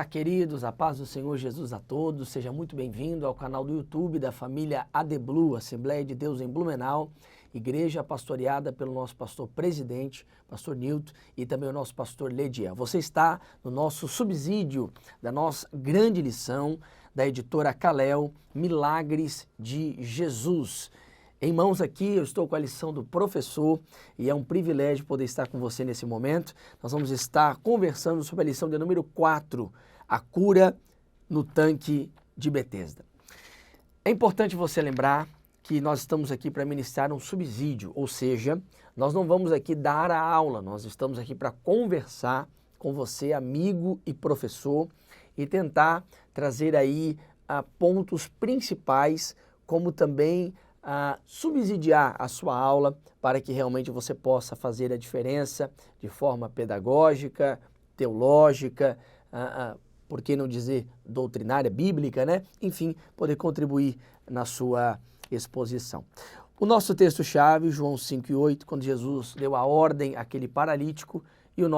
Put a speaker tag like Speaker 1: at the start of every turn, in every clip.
Speaker 1: Olá, queridos, a paz do Senhor Jesus a todos. Seja muito bem-vindo ao canal do YouTube da família ADBlu, Assembleia de Deus em Blumenau, igreja pastoreada pelo nosso pastor presidente, pastor Nilton, e também o nosso pastor Lediel. Você está no nosso subsídio da nossa grande lição da editora Kalel, Milagres de Jesus. Em mãos aqui, eu estou com a lição do professor e é um privilégio poder estar com você nesse momento. Nós vamos estar conversando sobre a lição de número 4, a cura no tanque de Betesda. É importante você lembrar que nós estamos aqui para ministrar um subsídio, ou seja, nós não vamos aqui dar a aula, nós estamos aqui para conversar com você, amigo e professor, e tentar trazer aí pontos principais, como também subsidiar a sua aula para que realmente você possa fazer a diferença de forma pedagógica, teológica, por que não dizer doutrinária, bíblica, né? Enfim, poder contribuir na sua exposição. O nosso texto-chave, João 5:8, quando Jesus deu a ordem àquele paralítico, e a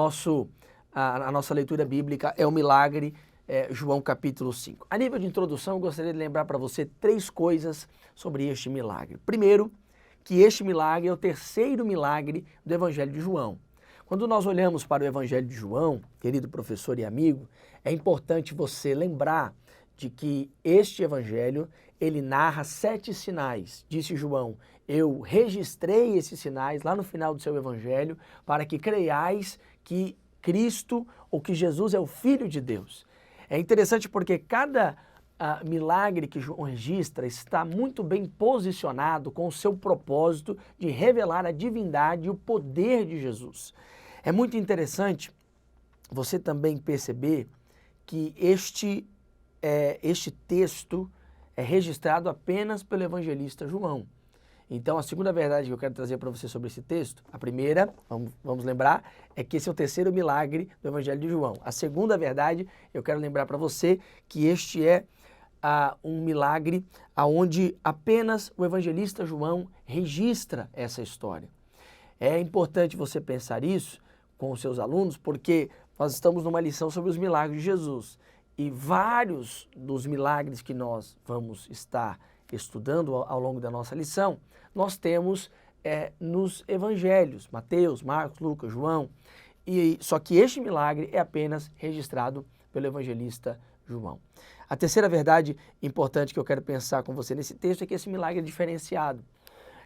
Speaker 1: nossa leitura bíblica é o milagre, João capítulo 5. A nível de introdução, eu gostaria de lembrar para você 3 coisas sobre este milagre. Primeiro, que este milagre é o terceiro milagre do Evangelho de João. Quando nós olhamos para o Evangelho de João, querido professor e amigo, é importante você lembrar de que este Evangelho, ele narra 7 sinais. Disse João, eu registrei esses sinais lá no final do seu Evangelho para que creiais que Cristo ou que Jesus é o Filho de Deus. É interessante porque cada milagre que João registra está muito bem posicionado com o seu propósito de revelar a divindade e o poder de Jesus. É muito interessante você também perceber que este texto é registrado apenas pelo evangelista João. Então, a segunda verdade que eu quero trazer para você sobre esse texto, a primeira, vamos lembrar, é que esse é o terceiro milagre do Evangelho de João. A segunda verdade, eu quero lembrar para você que este é um milagre onde apenas o evangelista João registra essa história. É importante você pensar isso com os seus alunos, porque nós estamos numa lição sobre os milagres de Jesus. E vários dos milagres que nós vamos estar estudando ao longo da nossa lição, nós temos nos evangelhos, Mateus, Marcos, Lucas, João, só que este milagre é apenas registrado pelo evangelista João. A terceira verdade importante que eu quero pensar com você nesse texto é que esse milagre é diferenciado.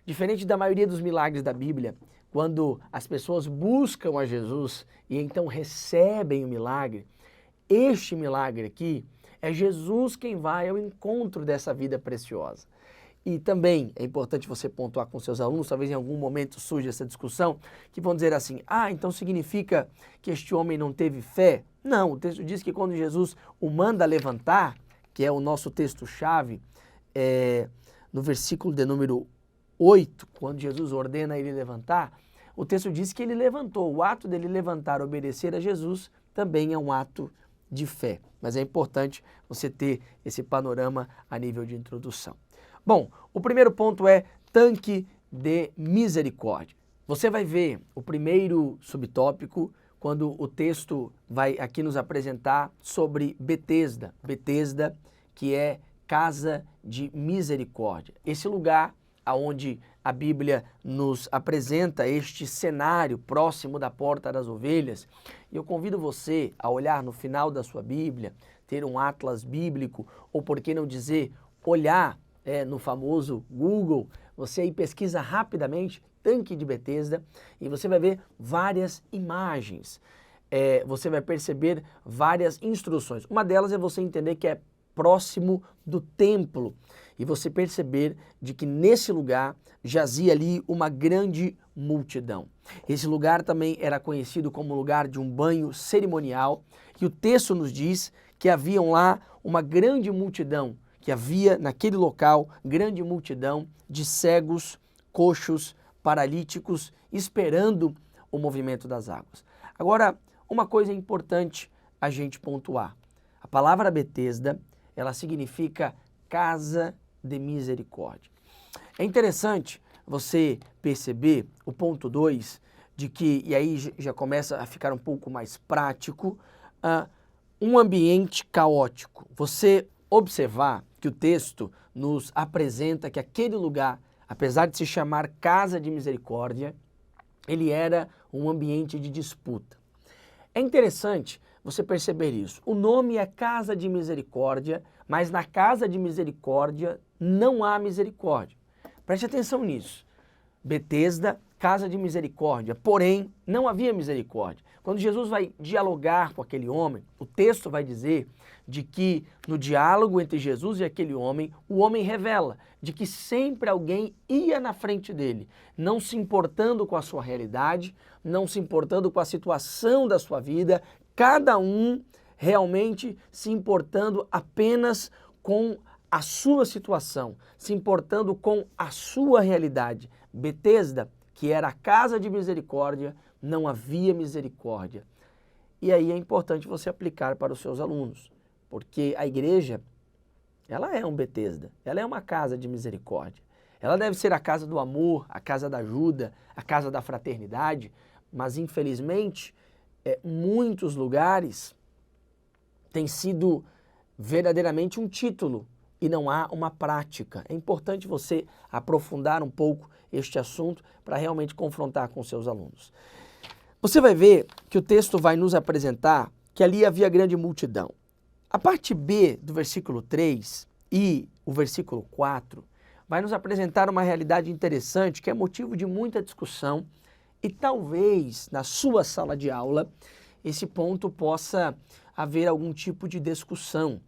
Speaker 1: Diferente da maioria dos milagres da Bíblia, quando as pessoas buscam a Jesus e então recebem o milagre, este milagre aqui é Jesus quem vai ao encontro dessa vida preciosa. E também é importante você pontuar com seus alunos, talvez em algum momento surja essa discussão, que vão dizer assim, então significa que este homem não teve fé? Não, o texto diz que quando Jesus o manda levantar, que é o nosso texto-chave, no versículo de número 8, quando Jesus ordena ele levantar, o texto diz que ele levantou. O ato dele levantar, obedecer a Jesus, também é um ato de fé. Mas é importante você ter esse panorama a nível de introdução. Bom, o primeiro ponto é tanque de misericórdia. Você vai ver o primeiro subtópico quando o texto vai aqui nos apresentar sobre Betesda. Betesda, que é casa de misericórdia. Esse lugar aonde a Bíblia nos apresenta este cenário próximo da porta das ovelhas. E eu convido você a olhar no final da sua Bíblia, ter um atlas bíblico, ou por que não dizer, olhar no famoso Google, você aí pesquisa rapidamente tanque de Betesda e você vai ver várias imagens. Você vai perceber várias instruções. Uma delas é você entender que é próximo do templo e você perceber de que nesse lugar jazia ali uma grande multidão. Esse lugar também era conhecido como lugar de um banho cerimonial e o texto nos diz que haviam lá uma grande multidão, que havia naquele local grande multidão de cegos, coxos, paralíticos, esperando o movimento das águas. Agora, uma coisa importante a gente pontuar. A palavra Betesda, ela significa casa de misericórdia. É interessante você perceber o ponto 2, de que, e aí já começa a ficar um pouco mais prático, um ambiente caótico. Você observar que o texto nos apresenta que aquele lugar, apesar de se chamar casa de misericórdia, ele era um ambiente de disputa. É interessante você perceber isso. O nome é casa de misericórdia, mas na casa de misericórdia não há misericórdia. Preste atenção nisso. Betesda, casa de misericórdia, porém não havia misericórdia. Quando Jesus vai dialogar com aquele homem, o texto vai dizer de que no diálogo entre Jesus e aquele homem, o homem revela de que sempre alguém ia na frente dele, não se importando com a sua realidade, não se importando com a situação da sua vida, cada um realmente se importando apenas com a sua situação, se importando com a sua realidade. Betesda, que era a casa de misericórdia, não havia misericórdia. E aí é importante você aplicar para os seus alunos, porque a igreja, ela é um Betesda, ela é uma casa de misericórdia. Ela deve ser a casa do amor, a casa da ajuda, a casa da fraternidade, mas infelizmente, muitos lugares têm sido verdadeiramente um título e não há uma prática. É importante você aprofundar um pouco este assunto para realmente confrontar com seus alunos. Você vai ver que o texto vai nos apresentar que ali havia grande multidão. A parte B do versículo 3 e o versículo 4 vai nos apresentar uma realidade interessante que é motivo de muita discussão e talvez na sua sala de aula esse ponto possa haver algum tipo de discussão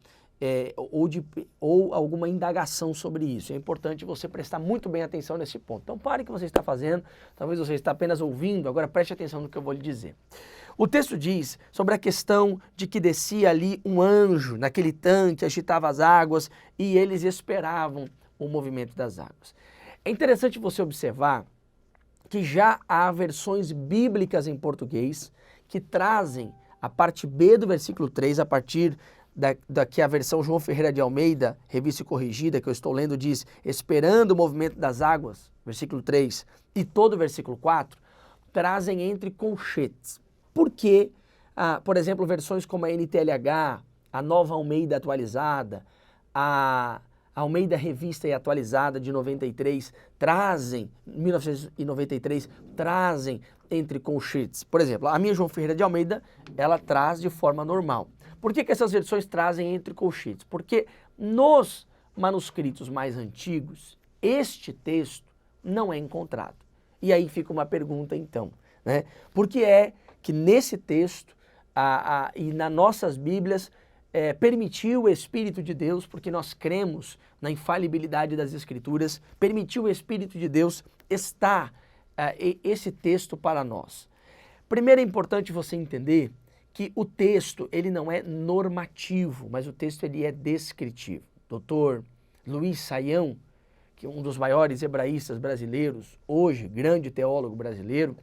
Speaker 1: ou alguma indagação sobre isso. É importante você prestar muito bem atenção nesse ponto. Então pare o que você está fazendo, talvez você está apenas ouvindo, agora preste atenção no que eu vou lhe dizer. O texto diz sobre a questão de que descia ali um anjo naquele tanque, agitava as águas e eles esperavam o movimento das águas. É interessante você observar que já há versões bíblicas em português que trazem a parte B do versículo 3, a partir que a versão João Ferreira de Almeida, revista e corrigida, que eu estou lendo, diz, esperando o movimento das águas, versículo 3, e todo o versículo 4, trazem entre colchetes. Por quê? Por exemplo, versões como a NTLH, a Nova Almeida atualizada, a Almeida Revista e Atualizada de 1993, trazem entre colchetes. Por exemplo, a minha João Ferreira de Almeida, ela traz de forma normal. Por que essas versões trazem entre colchetes? Porque nos manuscritos mais antigos, este texto não é encontrado. E aí fica uma pergunta então, né? Por que é que nesse texto e nas nossas Bíblias permitiu o Espírito de Deus, porque nós cremos na infalibilidade das Escrituras, permitiu o Espírito de Deus estar esse texto para nós? Primeiro é importante você entender que o texto ele não é normativo, mas o texto ele é descritivo. Dr. Luiz Saião, que é um dos maiores hebraístas brasileiros, hoje grande teólogo brasileiro,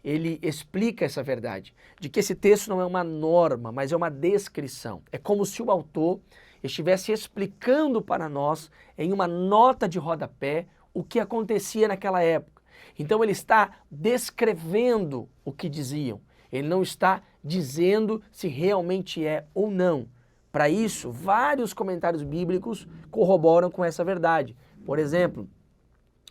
Speaker 1: ele explica essa verdade, de que esse texto não é uma norma, mas é uma descrição. É como se o autor estivesse explicando para nós, em uma nota de rodapé, o que acontecia naquela época. Então ele está descrevendo o que diziam, ele não está dizendo se realmente é ou não. Para isso, vários comentários bíblicos corroboram com essa verdade. Por exemplo,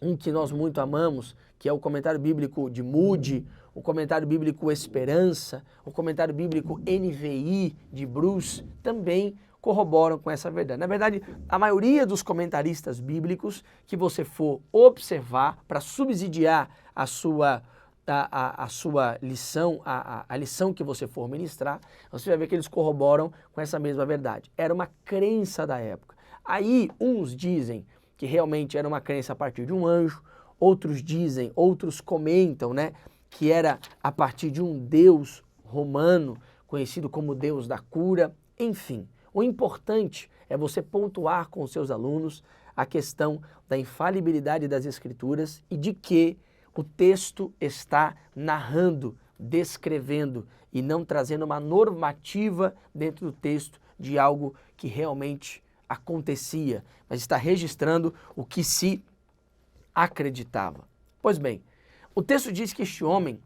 Speaker 1: um que nós muito amamos, que é o comentário bíblico de Moody, o comentário bíblico Esperança, o comentário bíblico NVI de Bruce, também corroboram com essa verdade. Na verdade, a maioria dos comentaristas bíblicos que você for observar para subsidiar a sua lição, a lição que você for ministrar, você vai ver que eles corroboram com essa mesma verdade. Era uma crença da época. Aí, uns dizem que realmente era uma crença a partir de um anjo, outros comentam, né, que era a partir de um deus romano, conhecido como Deus da cura, enfim. O importante é você pontuar com os seus alunos a questão da infalibilidade das Escrituras e de que o texto está narrando, descrevendo e não trazendo uma normativa dentro do texto de algo que realmente acontecia, mas está registrando o que se acreditava. Pois bem, o texto diz que este homem,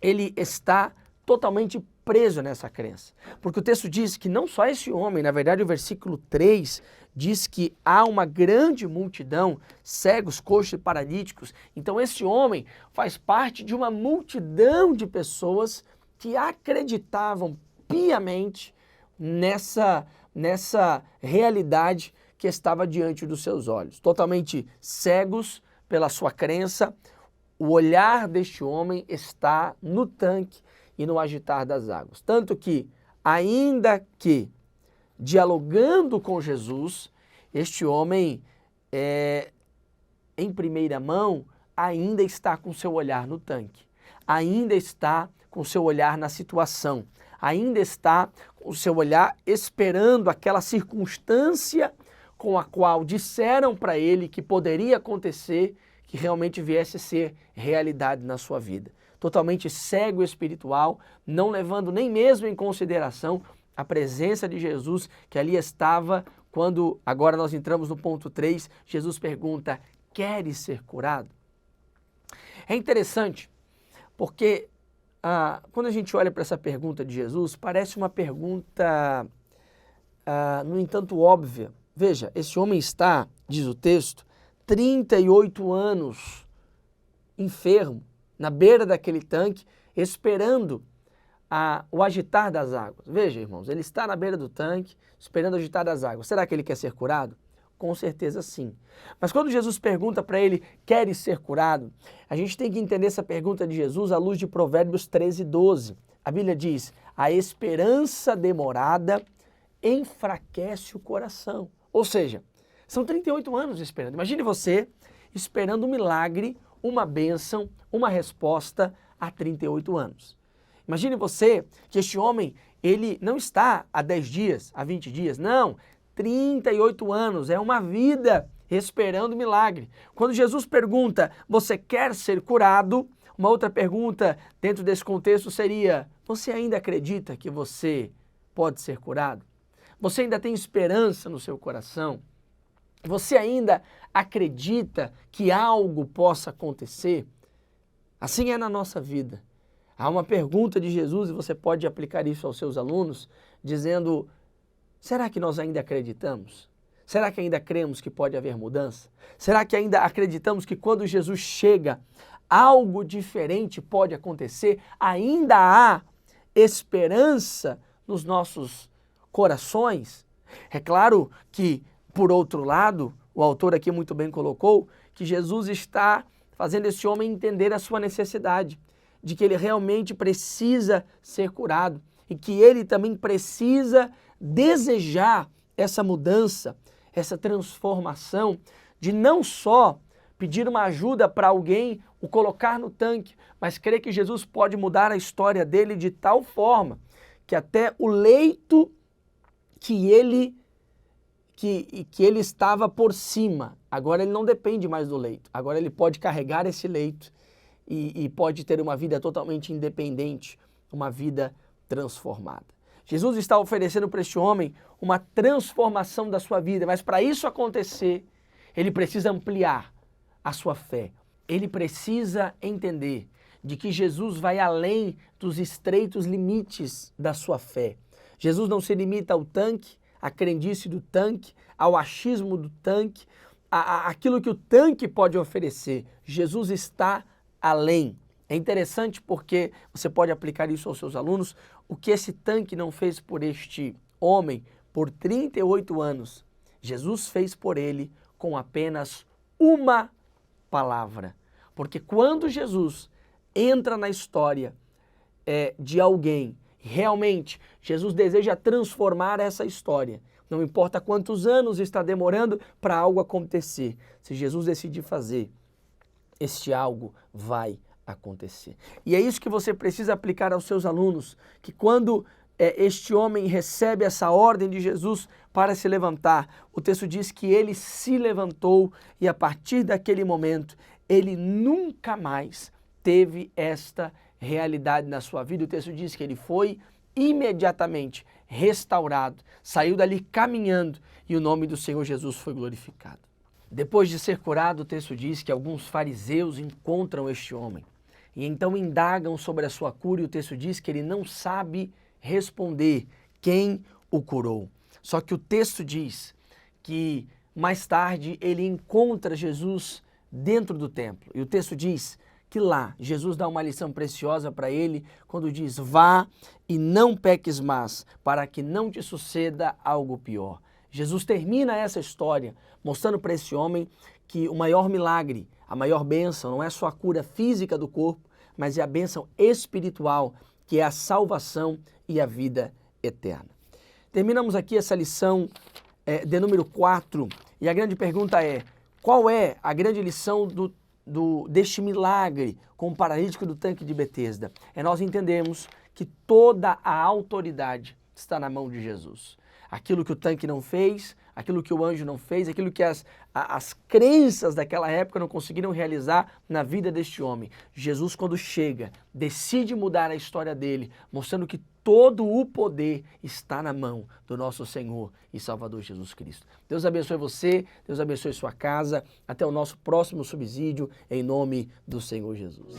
Speaker 1: ele está totalmente preso nessa crença. Porque o texto diz que não só esse homem, na verdade o versículo 3 diz que há uma grande multidão, cegos, coxos e paralíticos. Então esse homem faz parte de uma multidão de pessoas que acreditavam piamente nessa realidade que estava diante dos seus olhos. Totalmente cegos pela sua crença, o olhar deste homem está no tanque e no agitar das águas. Tanto que, ainda que dialogando com Jesus, este homem, em primeira mão, ainda está com seu olhar no tanque, ainda está com seu olhar na situação, ainda está com o seu olhar esperando aquela circunstância com a qual disseram para ele que poderia acontecer, que realmente viesse a ser realidade na sua vida. Totalmente cego espiritual, não levando nem mesmo em consideração a presença de Jesus que ali estava quando, agora nós entramos no ponto 3, Jesus pergunta, queres ser curado? É interessante porque quando a gente olha para essa pergunta de Jesus, parece uma pergunta, no entanto, óbvia. Veja, esse homem está, diz o texto, 38 anos enfermo, na beira daquele tanque, esperando o agitar das águas. Veja, irmãos, ele está na beira do tanque, esperando o agitar das águas. Será que ele quer ser curado? Com certeza sim. Mas quando Jesus pergunta para ele, queres ser curado? A gente tem que entender essa pergunta de Jesus à luz de Provérbios 13:12. A Bíblia diz, a esperança demorada enfraquece o coração. Ou seja, são 38 anos esperando. Imagine você esperando um milagre, uma bênção, uma resposta há 38 anos. Imagine você que este homem, ele não está há 10 dias, há 20 dias, não. 38 anos, é uma vida esperando milagre. Quando Jesus pergunta, você quer ser curado? Uma outra pergunta dentro desse contexto seria, você ainda acredita que você pode ser curado? Você ainda tem esperança no seu coração? Você ainda acredita que algo possa acontecer? Assim é na nossa vida. Há uma pergunta de Jesus e você pode aplicar isso aos seus alunos, dizendo, será que nós ainda acreditamos? Será que ainda cremos que pode haver mudança? Será que ainda acreditamos que quando Jesus chega, algo diferente pode acontecer? Ainda há esperança nos nossos corações? É claro que, por outro lado, o autor aqui muito bem colocou que Jesus está fazendo esse homem entender a sua necessidade, de que ele realmente precisa ser curado e que ele também precisa desejar essa mudança, essa transformação, de não só pedir uma ajuda para alguém, o colocar no tanque, mas crer que Jesus pode mudar a história dele de tal forma que até o leito que ele estava por cima, agora ele não depende mais do leito, agora ele pode carregar esse leito e pode ter uma vida totalmente independente, uma vida transformada. Jesus está oferecendo para este homem uma transformação da sua vida, mas para isso acontecer, ele precisa ampliar a sua fé. Ele precisa entender de que Jesus vai além dos estreitos limites da sua fé. Jesus não se limita ao tanque, à crendice do tanque, ao achismo do tanque, aquilo que o tanque pode oferecer. Jesus está além. É interessante porque você pode aplicar isso aos seus alunos, o que esse tanque não fez por este homem por 38 anos, Jesus fez por ele com apenas uma palavra. Porque quando Jesus entra na história de alguém, realmente Jesus deseja transformar essa história. Não importa quantos anos está demorando para algo acontecer. Se Jesus decidir fazer, este algo vai acontecer. E é isso que você precisa aplicar aos seus alunos, que quando este homem recebe essa ordem de Jesus para se levantar, o texto diz que ele se levantou e a partir daquele momento, ele nunca mais teve esta realidade na sua vida. O texto diz que ele foi imediatamente restaurado, saiu dali caminhando e o nome do Senhor Jesus foi glorificado. Depois de ser curado, o texto diz que alguns fariseus encontram este homem e então indagam sobre a sua cura e o texto diz que ele não sabe responder quem o curou. Só que o texto diz que mais tarde ele encontra Jesus dentro do templo e o texto diz que lá Jesus dá uma lição preciosa para ele quando diz: vá e não peques mais, para que não te suceda algo pior. Jesus termina essa história mostrando para esse homem que o maior milagre, a maior bênção não é só a cura física do corpo, mas é a bênção espiritual, que é a salvação e a vida eterna. Terminamos aqui essa lição de número 4 e a grande pergunta é: qual é a grande lição deste milagre com o paralítico do tanque de Betesda? É nós entendemos que toda a autoridade está na mão de Jesus. Aquilo que o tanque não fez, aquilo que o anjo não fez, aquilo que as crenças daquela época não conseguiram realizar na vida deste homem. Jesus, quando chega, decide mudar a história dele, mostrando que todo o poder está na mão do nosso Senhor e Salvador Jesus Cristo. Deus abençoe você, Deus abençoe sua casa. Até o nosso próximo subsídio, em nome do Senhor Jesus.